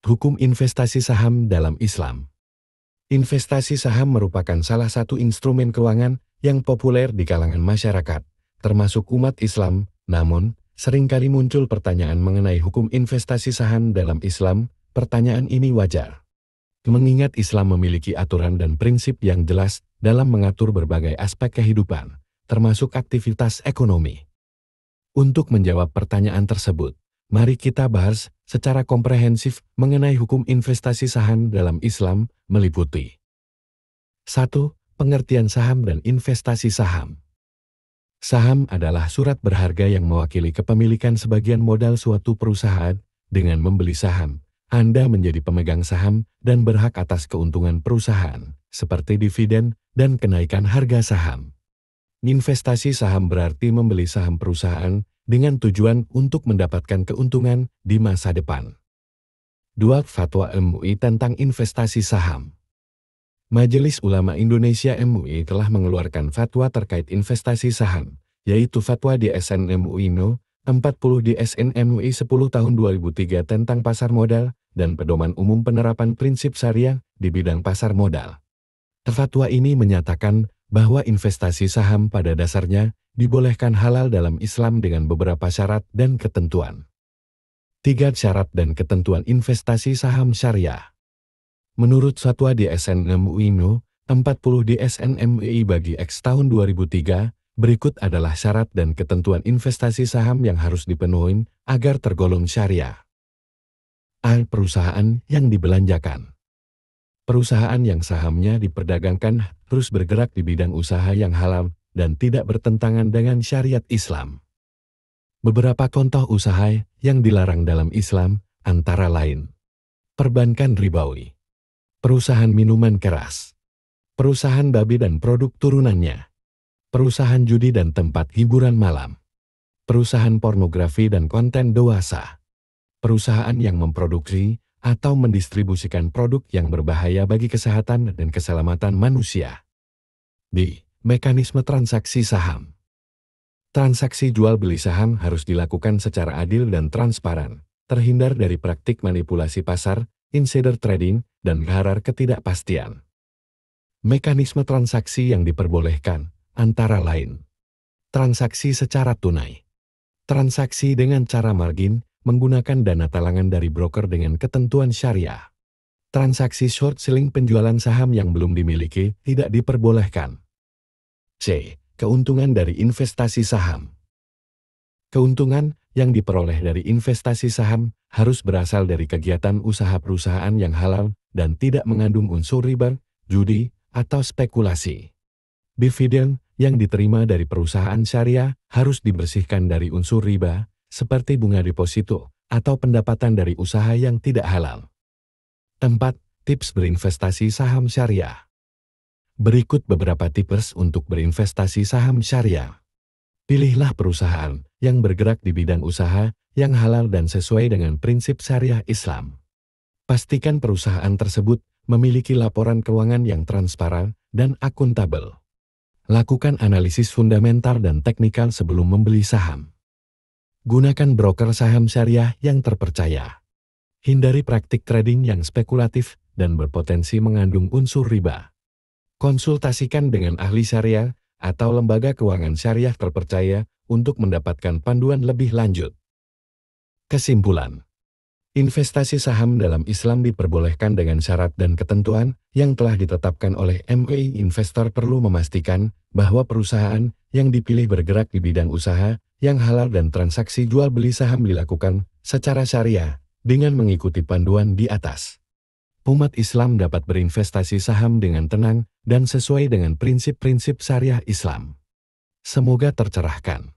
Hukum investasi saham dalam Islam. Investasi saham merupakan salah satu instrumen keuangan yang populer di kalangan masyarakat, termasuk umat Islam. Namun, seringkali muncul pertanyaan mengenai hukum investasi saham dalam Islam. Pertanyaan ini wajar, mengingat Islam memiliki aturan dan prinsip yang jelas dalam mengatur berbagai aspek kehidupan, termasuk aktivitas ekonomi. Untuk menjawab pertanyaan tersebut, mari kita bahas secara komprehensif mengenai hukum investasi saham dalam Islam, meliputi 1. Pengertian saham dan investasi saham. Saham adalah surat berharga yang mewakili kepemilikan sebagian modal suatu perusahaan. Dengan membeli saham, Anda menjadi pemegang saham dan berhak atas keuntungan perusahaan, seperti dividen dan kenaikan harga saham. Investasi saham berarti membeli saham perusahaan dengan tujuan untuk mendapatkan keuntungan di masa depan. 2. Fatwa MUI tentang investasi saham. Majelis Ulama Indonesia MUI telah mengeluarkan fatwa terkait investasi saham, yaitu Fatwa DSN MUI No. 40 DSN MUI 10 tahun 2003 tentang pasar modal dan pedoman umum penerapan prinsip syariah di bidang pasar modal. Fatwa ini menyatakan bahwa investasi saham pada dasarnya dibolehkan halal dalam Islam dengan beberapa syarat dan ketentuan. 3. Syarat dan ketentuan investasi saham syariah. Menurut Fatwa DSN MUI No. 40 DSN MUI bagi X tahun 2003, berikut adalah syarat dan ketentuan investasi saham yang harus dipenuhi agar tergolong syariah. A. Perusahaan yang dibelanjakan. Perusahaan yang sahamnya diperdagangkan terus bergerak di bidang usaha yang halal dan tidak bertentangan dengan syariat Islam. Beberapa contoh usaha yang dilarang dalam Islam antara lain: perbankan ribawi, perusahaan minuman keras, perusahaan babi dan produk turunannya, perusahaan judi dan tempat hiburan malam, perusahaan pornografi dan konten dewasa, perusahaan yang memproduksi atau mendistribusikan produk yang berbahaya bagi kesehatan dan keselamatan manusia. D. Mekanisme transaksi saham. Transaksi jual beli saham harus dilakukan secara adil dan transparan, terhindar dari praktik manipulasi pasar, insider trading, dan gharar ketidakpastian. Mekanisme transaksi yang diperbolehkan antara lain: transaksi secara tunai, transaksi dengan cara margin, menggunakan dana talangan dari broker dengan ketentuan syariah. Transaksi short selling, penjualan saham yang belum dimiliki, tidak diperbolehkan. C. Keuntungan dari investasi saham. Keuntungan yang diperoleh dari investasi saham harus berasal dari kegiatan usaha perusahaan yang halal dan tidak mengandung unsur riba, judi, atau spekulasi. Dividen yang diterima dari perusahaan syariah harus dibersihkan dari unsur riba, seperti bunga deposito atau pendapatan dari usaha yang tidak halal. 4. Tips berinvestasi saham syariah. Berikut beberapa tips untuk berinvestasi saham syariah. Pilihlah perusahaan yang bergerak di bidang usaha yang halal dan sesuai dengan prinsip syariah Islam. Pastikan perusahaan tersebut memiliki laporan keuangan yang transparan dan akuntabel. Lakukan analisis fundamental dan teknikal sebelum membeli saham. Gunakan broker saham syariah yang terpercaya. Hindari praktik trading yang spekulatif dan berpotensi mengandung unsur riba. Konsultasikan dengan ahli syariah atau lembaga keuangan syariah terpercaya untuk mendapatkan panduan lebih lanjut. Kesimpulan: investasi saham dalam Islam diperbolehkan dengan syarat dan ketentuan yang telah ditetapkan oleh MUI. Investor perlu memastikan bahwa perusahaan yang dipilih bergerak di bidang usaha yang halal dan transaksi jual beli saham dilakukan secara syariah dengan mengikuti panduan di atas. Umat Islam dapat berinvestasi saham dengan tenang dan sesuai dengan prinsip-prinsip syariah Islam. Semoga tercerahkan.